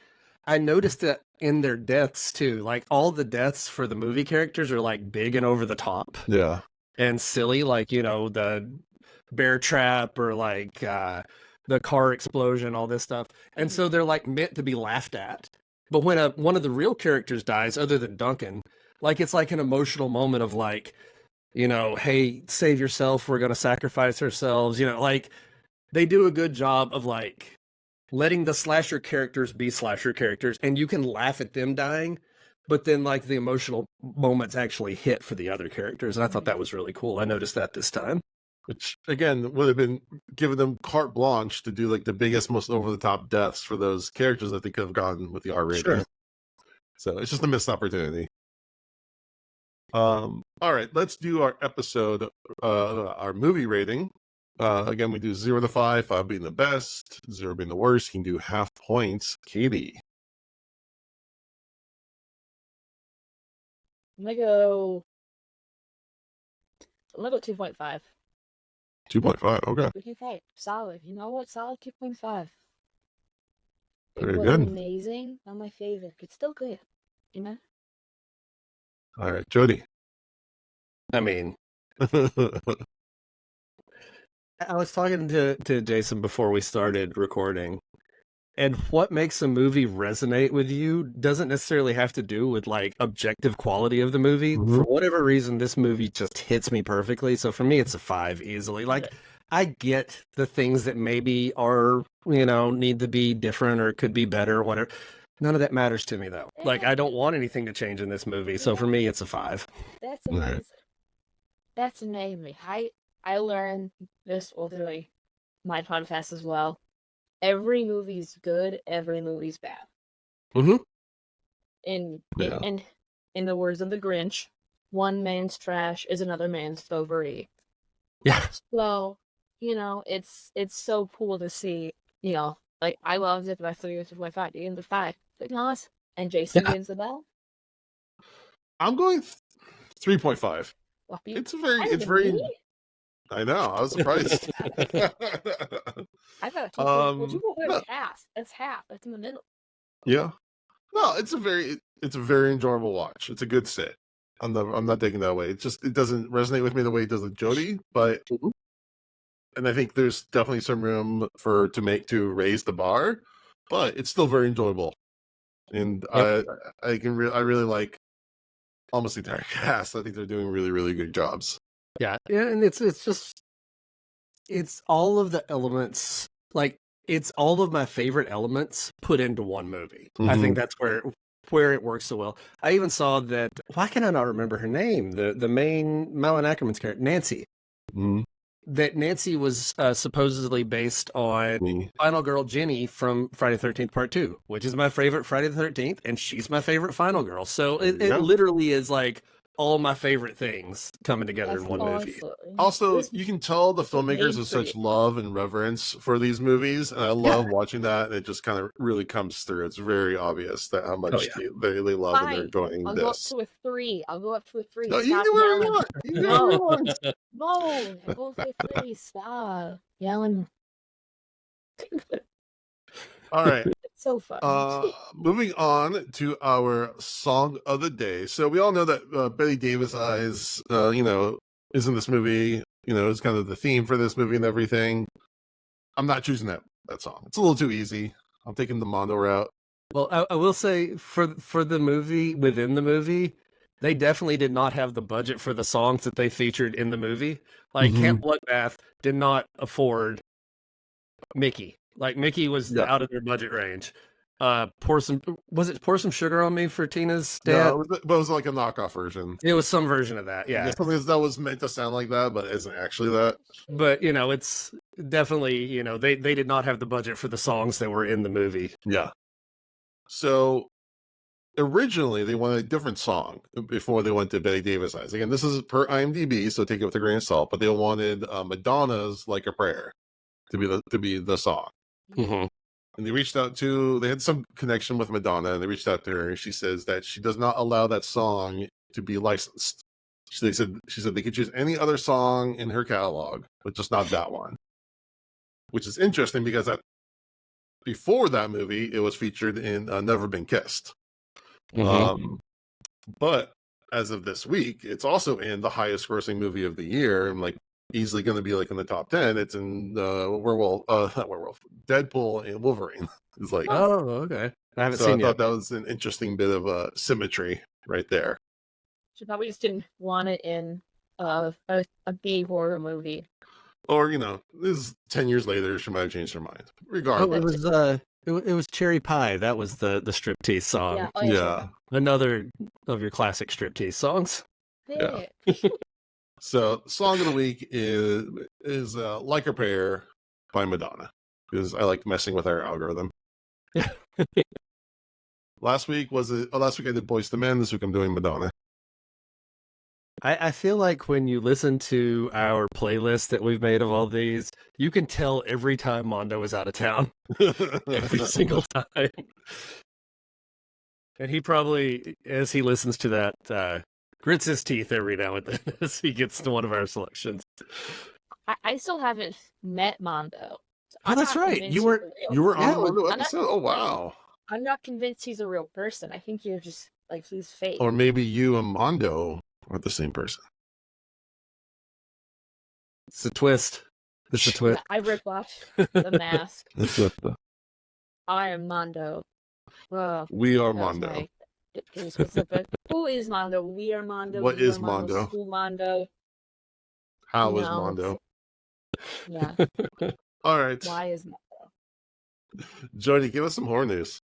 I noticed that in their deaths too. Like all the deaths for the movie characters are like big and over the top. Yeah. And silly, like, the bear trap or like the car explosion, all this stuff. And so they're like meant to be laughed at. But when one of the real characters dies, other than Duncan, like it's like an emotional moment of like, hey, save yourself, we're going to sacrifice ourselves. Like they do a good job of like letting the slasher characters be slasher characters, and you can laugh at them dying, but then like the emotional moments actually hit for the other characters. And I thought that was really cool. I noticed that this time. Which again would have been giving them carte blanche to do like the biggest, most over the top deaths for those characters that they could have gotten with the R rating. Sure. So it's just a missed opportunity. All right, let's do our episode, our movie rating. Again, we do 0 to 5, 5 being the best, 0 being the worst. You can do half points. Katie. I'm gonna go 2.5. 2.5. Okay. 2.5. Solid. You know what? Solid 2.5. It Very was good. amazing. Not my favorite. It's still good. All right, Jody. I mean, I was talking to Jason before we started recording, and what makes a movie resonate with you doesn't necessarily have to do with like objective quality of the movie. For whatever reason, this movie just hits me perfectly. So for me, it's a 5 easily. Like I get the things that maybe are, need to be different or could be better or whatever. None of that matters to me though. Like I don't want anything to change in this movie. So for me, it's a 5. That's amazing. That's amazing. I learned this through my podcast as well. Every movie's good, every movie's bad. In the words of the Grinch, one man's trash is another man's potpourri. Yeah. So, it's so cool to see, like I loved it by 3.5 in the 5. And Jason wins the bell. I'm going 3.5. It's very. I know. I was surprised. I thought 2.5 is half. That's half. That's in the middle. Yeah. No, it's a very enjoyable watch. It's a good sit. I'm not taking that away. It doesn't resonate with me the way it does with Jody, but and I think there's definitely some room to raise the bar, but it's still very enjoyable. And I really like almost the entire cast. I think they're doing really, really good jobs. Yeah, and it's all of the elements, like it's all of my favorite elements put into one movie. I think that's where where it works so well. I even saw that. Why can I not remember her name? The main Malin Ackerman's character, Nancy. Mm-hmm. That Nancy was supposedly based on Final Girl Jenny from Friday the 13th Part 2, which is my favorite Friday the 13th, and she's my favorite Final Girl. So it literally is like all my favorite things coming together in one movie. Also, you can tell the filmmakers have such love and reverence for these movies, and I love watching that, and it just kind of really comes through. It's very obvious that how much they love and they're enjoying I'll this. go up to a 3. I'll go up to a 3. No, Stop you can do whatever you yelling. want. You can do whatever you want. No, I'll go up to a 3. Stop yelling. All right. It's so fun. Moving on to our song of the day. So we all know that Betty Davis Eyes, is in this movie. Is kind of the theme for this movie and everything. I'm not choosing that song. It's a little too easy. I'm taking the Mondo route. Well, I will say for the movie, within the movie, they definitely did not have the budget for the songs that they featured in the movie. Like Camp Bloodbath did not afford Mickey. Like Mickey was out of their budget range. Pour some sugar on me for Tina's dad? No, but it was like a knockoff version. It was some version of that, yeah. Something that was meant to sound like that, but isn't actually that. But it's definitely, they did not have the budget for the songs that were in the movie. Yeah. So originally they wanted a different song before they went to Betty Davis Eyes. Again, this is per IMDb, so take it with a grain of salt. But they wanted Madonna's "Like a Prayer" to be the song. Mm-hmm. And they had some connection with Madonna, and they reached out to her, and she says that she does not allow that song to be licensed. She said they could choose any other song in her catalog, but just not that one. Which is interesting because before that movie, it was featured in Never Been Kissed. Mm-hmm. But as of this week, it's also in the highest grossing movie of the year, and like easily going to be like in the top 10. It's in Deadpool and Wolverine. It's like, oh, okay. I haven't seen it. I thought that was an interesting bit of symmetry right there. She probably just didn't want it in a B horror movie. Or, this is 10 years later, she might have changed her mind. Regardless. It was Cherry Pie. That was the striptease song. Yeah. Another of your classic striptease songs. Yeah. So, song of the week is "Like a Prayer" by Madonna, because I like messing with our algorithm. Last week I did Boyz II Men. This week I'm doing Madonna. I feel like when you listen to our playlist that we've made of all these, you can tell every time Mondo is out of town. Every single time. And he probably, as he listens to that, grits his teeth every now and then as he gets to one of our selections. I still haven't met Mondo. So oh, that's right. You were on Mondo episode? Oh, wow. I'm not convinced he's a real person. I think you're just, like, he's fake. Or maybe you and Mondo are the same person. It's a twist. It's a twist. I ripped off The Mask. I am Mondo. We are Mondo. Who is Mondo? We are Mondo. What is Mondo? Who Mondo? How is Mondo? Yeah. All right. Why is Mondo? Jody, give us some horror news.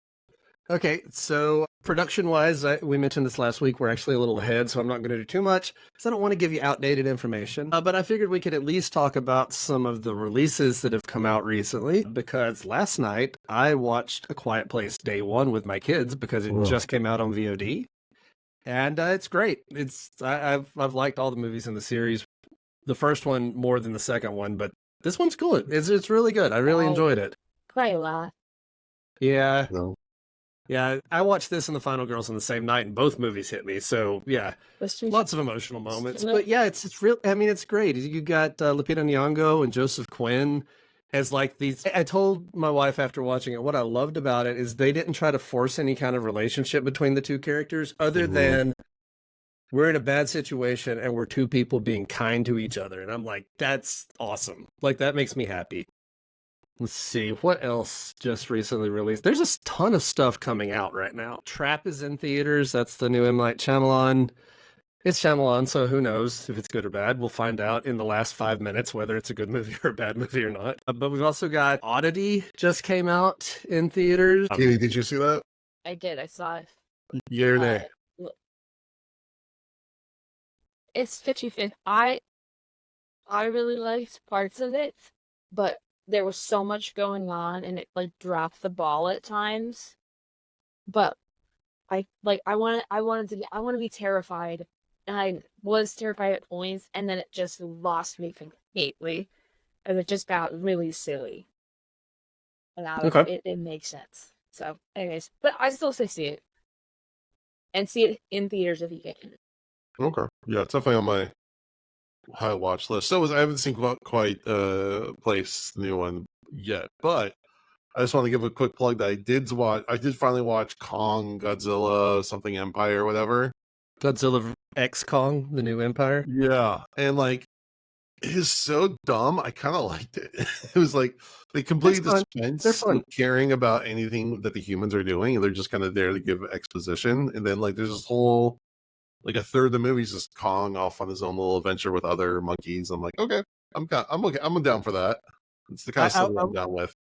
Okay, so production-wise, we mentioned this last week, we're actually a little ahead, so I'm not going to do too much, because I don't want to give you outdated information. But I figured we could at least talk about some of the releases that have come out recently, because last night I watched A Quiet Place Day 1 with my kids, because it just came out on VOD, and it's great. I've liked all the movies in the series. The first one more than the second one, but this one's cool. It's really good. I really enjoyed it. Quite a lot. Yeah. No. Yeah, I watched this and The Final Girls on the same night, and both movies hit me. So yeah, lots of emotional moments. But yeah, it's real. I mean, it's great. You got Lupita Nyong'o and Joseph Quinn as like these. I told my wife after watching it, what I loved about it is they didn't try to force any kind of relationship between the two characters, other than we're in a bad situation and we're two people being kind to each other. And I'm like, that's awesome. Like, that makes me happy. Let's see, what else just recently released? There's a ton of stuff coming out right now. Trap is in theaters. That's the new M. Night Shyamalan. It's Shyamalan, so who knows if it's good or bad. We'll find out in the last 5 minutes whether it's a good movie or a bad movie or not. But we've also got Oddity just came out in theaters. Katie, did you see that? I did. I saw it. You're there. It's 50-50. I really liked parts of it, but there was so much going on and it like dropped the ball at times. But I want to be terrified. And I was terrified at points, and then it just lost me completely. And it just got really silly. And it makes sense. So, anyways, but I still say see it. And see it in theaters if you can. Okay. Yeah, it's definitely on my high watch list. I haven't seen quite Place, the new one yet, but I just want to give a quick plug that I did finally watch Kong, Godzilla, something Empire, whatever. Godzilla X Kong, the new Empire. Yeah, and like it is so dumb. I kind of liked it. It was like they completely dispense with caring about anything that the humans are doing, and they're just kind of there to give exposition. And then like there's this whole like a third of the movie is just Kong off on his own little adventure with other monkeys. I'm like, okay, I'm okay. I'm down for that. It's the kind of stuff I'm down with.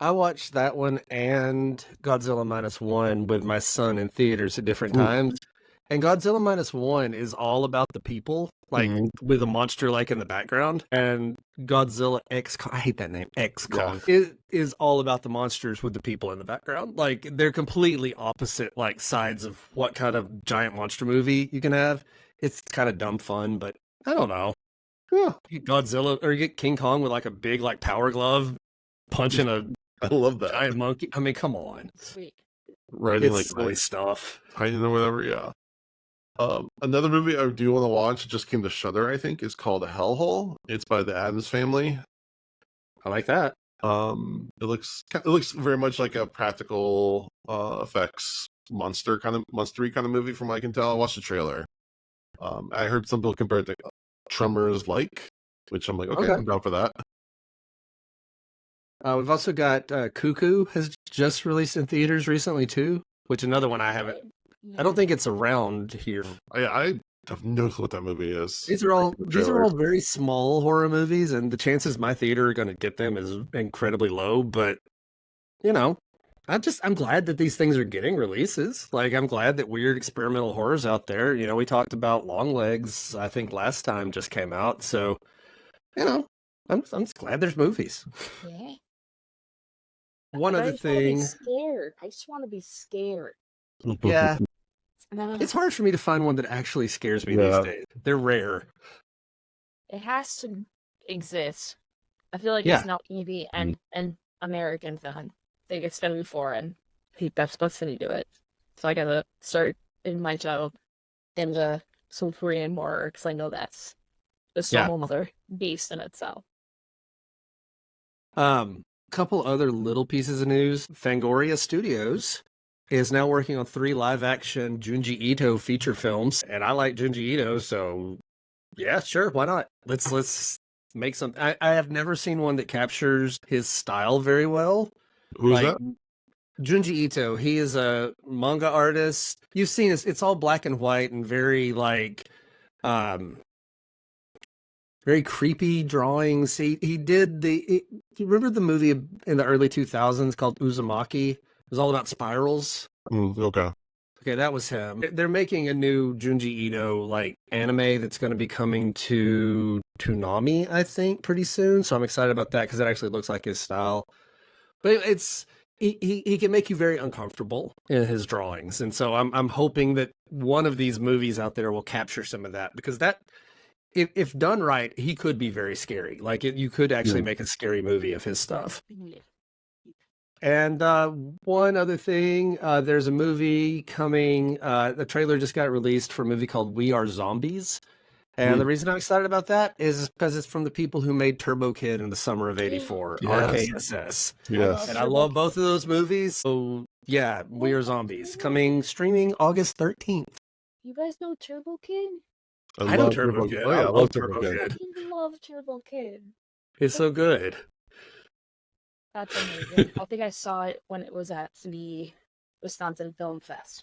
I watched that one and Godzilla -1 with my son in theaters at different times. And Godzilla -1 is all about the people, like with a monster like in the background. And Godzilla X Kong, I hate that name, X Kong, is all about the monsters with the people in the background. Like they're completely opposite like sides of what kind of giant monster movie you can have. It's kind of dumb fun, but I don't know. Yeah. You get Godzilla or you get King Kong with like a big like power glove punching a I love that giant monkey. I mean, come on. Sweet. Right, it's like silly stuff. Titan or whatever, yeah. Another movie I do want to watch, just came to Shudder, I think, is called Hellhole. It's by the Addams Family. I like that. It looks very much like a practical effects monstery kind of movie from what I can tell. I watched the trailer. I heard some people compare it to Tremors like, which I'm like, okay. I'm down for that. We've also got Cuckoo has just released in theaters recently too, which another one I haven't. I don't think it's around here. I have no clue what that movie is. These are all very small horror movies, and the chances my theater are going to get them is incredibly low. But you know, I'm glad that these things are getting releases. Like I'm glad that weird experimental horror's out there. You know, we talked about Longlegs, I think last time just came out. So, you know, I'm just glad there's movies. Yeah. One other thing. I just want to be scared. Yeah. It's hard for me to find one that actually scares me these days. They're rare. It has to exist. I feel like it's not Evie and American film. They get spent before and that's supposed to do it. So I gotta start in my child into some Korean horror because I know that's a whole other beast in itself. Couple other little pieces of news. Fangoria Studios is now working on 3 live-action Junji Ito feature films, and I like Junji Ito, so yeah, sure, why not? Let's make some. I have never seen one that captures his style very well. Who's that? Junji Ito. He is a manga artist. You've seen it's all black and white and very like, very creepy drawings. He did do you remember the movie in the early 2000s called Uzumaki? It was all about spirals. Okay, that was him. They're making a new Junji Ito like anime that's going to be coming to Toonami, I think, pretty soon. So I'm excited about that because it actually looks like his style. But he can make you very uncomfortable in his drawings, and so I'm hoping that one of these movies out there will capture some of that because that. If done right, he could be very scary. Like you could actually make a scary movie of his stuff. And one other thing, there's a movie coming. The trailer just got released for a movie called We Are Zombies. And the reason I'm excited about that is because it's from the people who made Turbo Kid in the summer of '84, RKSS. Yes. And I love both of those movies. So yeah, We Are Zombies coming streaming August 13th. You guys know Turbo Kid? I know Turbo Kid. Oh, yeah, I love Turbo Kid. I love Turbo Kid. It's so good. That's amazing. I think I saw it when it was at the Wisconsin Film Fest.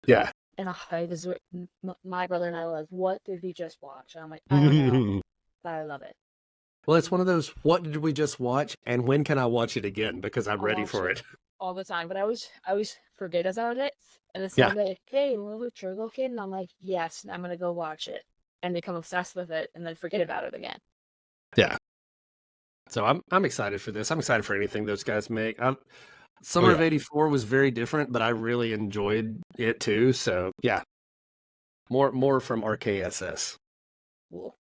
Yeah. And my brother and I were like, what did we just watch? And I'm like, I don't know, but I love it. Well, it's one of those, what did we just watch? And when can I watch it again? Because I'm ready for it. all the time, but I always forget about it. And then someone like, hey, remember Turtle Kid? And I'm like, yes, I'm gonna go watch it, and become obsessed with it, and then forget about it again. Yeah. So I'm excited for this. I'm excited for anything those guys make. Summer of '84 was very different, but I really enjoyed it too. So yeah, more from RKSS. Cool.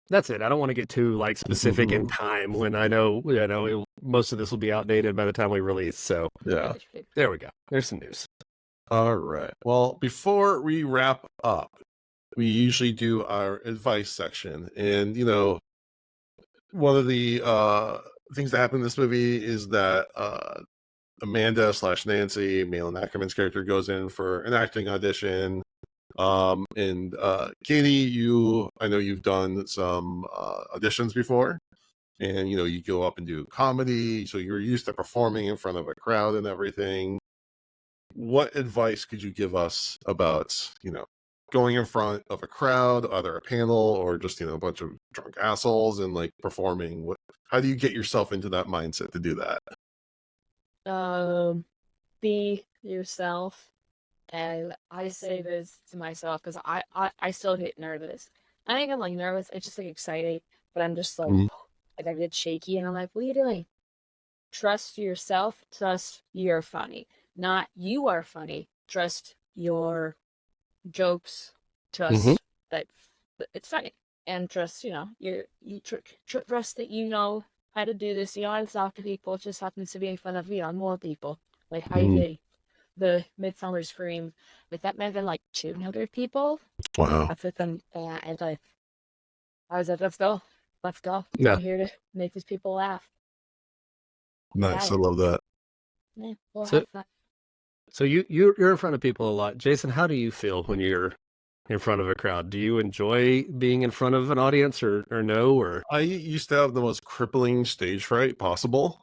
That's it. I don't want to get too like specific in time when I know most of this will be outdated by the time we release. So Yeah, there we go. There's some news. All right. Well, before we wrap up, we usually do our advice section, and one of the things that happened in this movie is that Amanda / Nancy, Malin Ackerman's character, goes in for an acting audition. And Katie, I know you've done some auditions before, and you go up and do comedy, so you're used to performing in front of a crowd and everything. What advice could you give us about going in front of a crowd, either a panel or just a bunch of drunk assholes, and like performing? How do you get yourself into that mindset to do that? Be yourself. And I say this to myself because I still get nervous. I ain't like nervous, it's just like exciting, but I'm just like I get shaky, and I'm like, what are you doing? Trust yourself, trust you're funny. Not you are funny. Trust your jokes, trust that it's funny. And trust, trust that you know how to do this. You know how to talk to people. It just happens to be in front of more people. Like how you did the Midsummer Scream with that meant like 200 people. Wow. I put them and I was like, let's go. Yeah. I'm here to make these people laugh. Nice. I love that. Yeah, we'll have fun. So you're in front of people a lot. Jason, how do you feel when you're in front of a crowd? Do you enjoy being in front of an audience or no? Or I used to have the most crippling stage fright possible.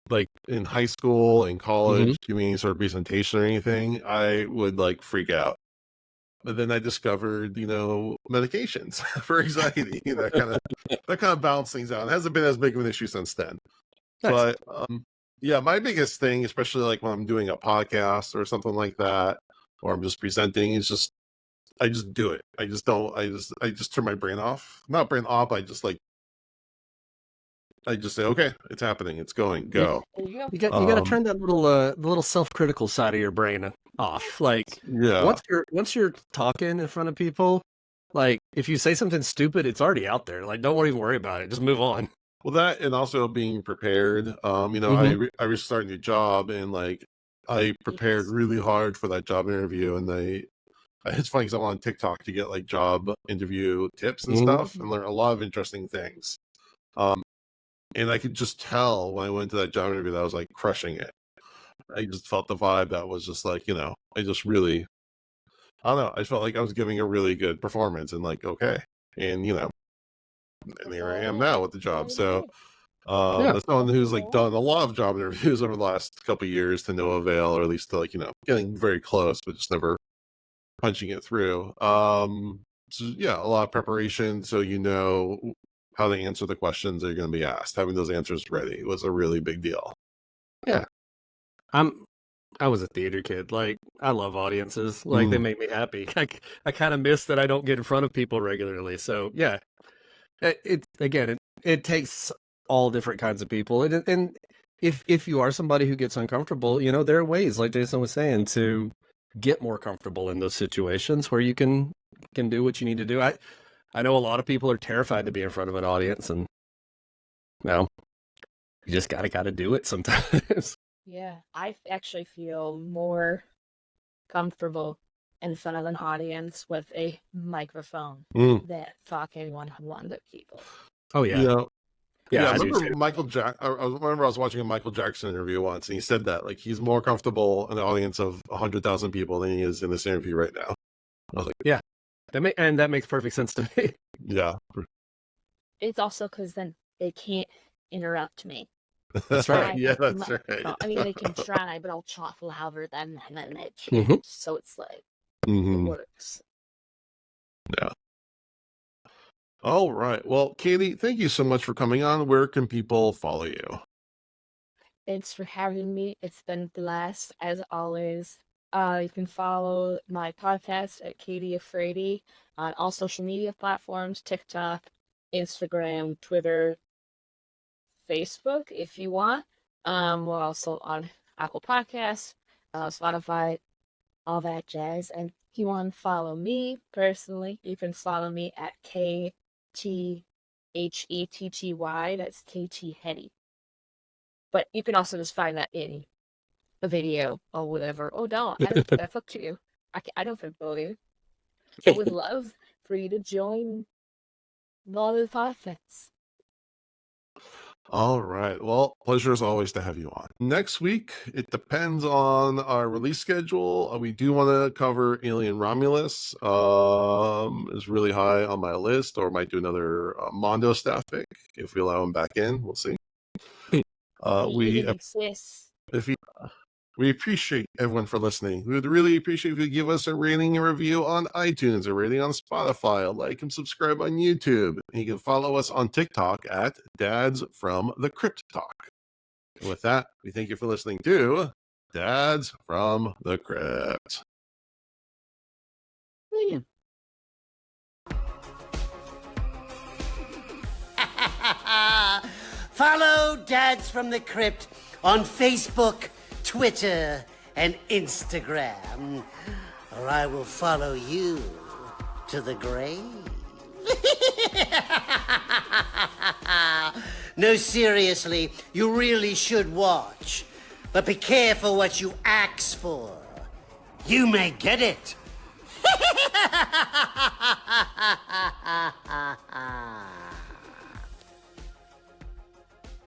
Like in high school and college, doing any sort of presentation or anything, I would like freak out. But then I discovered, medications for anxiety. that kind of balance things out. It hasn't been as big of an issue since then. nice. But yeah, my biggest thing, especially like when I'm doing a podcast or something like that, or I'm just presenting, is I just do it. I just turn my brain off. Not brain off, I just say, okay, it's happening, it's going, go. You got to turn that little self-critical side of your brain off. Like once you're talking in front of people, like if you say something stupid, it's already out there. Like don't even worry about it. Just move on. Well, that and also being prepared. I restarted a new job, and like I prepared really hard for that job interview, and it's funny because I'm on TikTok to get like job interview tips and stuff, and learn a lot of interesting things. And I could just tell when I went to that job interview that I was like crushing it. I just felt the vibe that was just like, I just really, I don't know. I felt like I was giving a really good performance, and like, okay. And, and here I am now with the job. So, as someone who's like done a lot of job interviews over the last couple of years to no avail, or at least to like, getting very close, but just never punching it through. So yeah, a lot of preparation. So, how to answer the questions that are going to be asked. Having those answers ready was a really big deal. Yeah. I was a theater kid. Like I love audiences. Like they make me happy. I kind of miss that I don't get in front of people regularly. So yeah, it takes all different kinds of people. And if you are somebody who gets uncomfortable, there are ways, like Jason was saying, to get more comfortable in those situations where you can do what you need to do. I know a lot of people are terrified to be in front of an audience, and you just gotta do it sometimes. Yeah, I actually feel more comfortable in front of an audience with a microphone than fucking 100 people. Oh yeah. Yeah, I remember I was watching a Michael Jackson interview once, and he said that like he's more comfortable in an audience of 100,000 people than he is in this interview right now. I was like, yeah, that makes perfect sense to me. Yeah, it's also because then they can't interrupt me. That's right. Yeah, that's right. I mean, they can try, but I'll talk louder than they can. So it's like it works. Yeah. All right. Well, Katie, thank you so much for coming on. Where can people follow you? Thanks for having me. It's been a blast, as always. You can follow my podcast at Katie Afraidy on all social media platforms, TikTok, Instagram, Twitter, Facebook, if you want. We're also on Apple Podcasts, Spotify, all that jazz. And if you want to follow me personally, you can follow me at KTHETTY. That's KT Hetty. But you can also just find that in a video or whatever. Oh no, I fucked you. I don't fulfill you. I would love for you to join all the podcasts. All right. Well, pleasure as always to have you on. Next week, it depends on our release schedule. We do want to cover Alien Romulus. Is really high on my list, or might do another Mondo staff pick if we allow him back in. We'll see. We appreciate everyone for listening. We would really appreciate if you give us a rating and review on iTunes, a rating on Spotify, a like and subscribe on YouTube. And you can follow us on TikTok at Dads from the Crypt Talk. And with that, we thank you for listening to Dads from the Crypt. Follow Dads from the Crypt on Facebook, Twitter, and Instagram, or I will follow you to the grave. No, seriously, you really should watch. But be careful what you ask for. You may get it.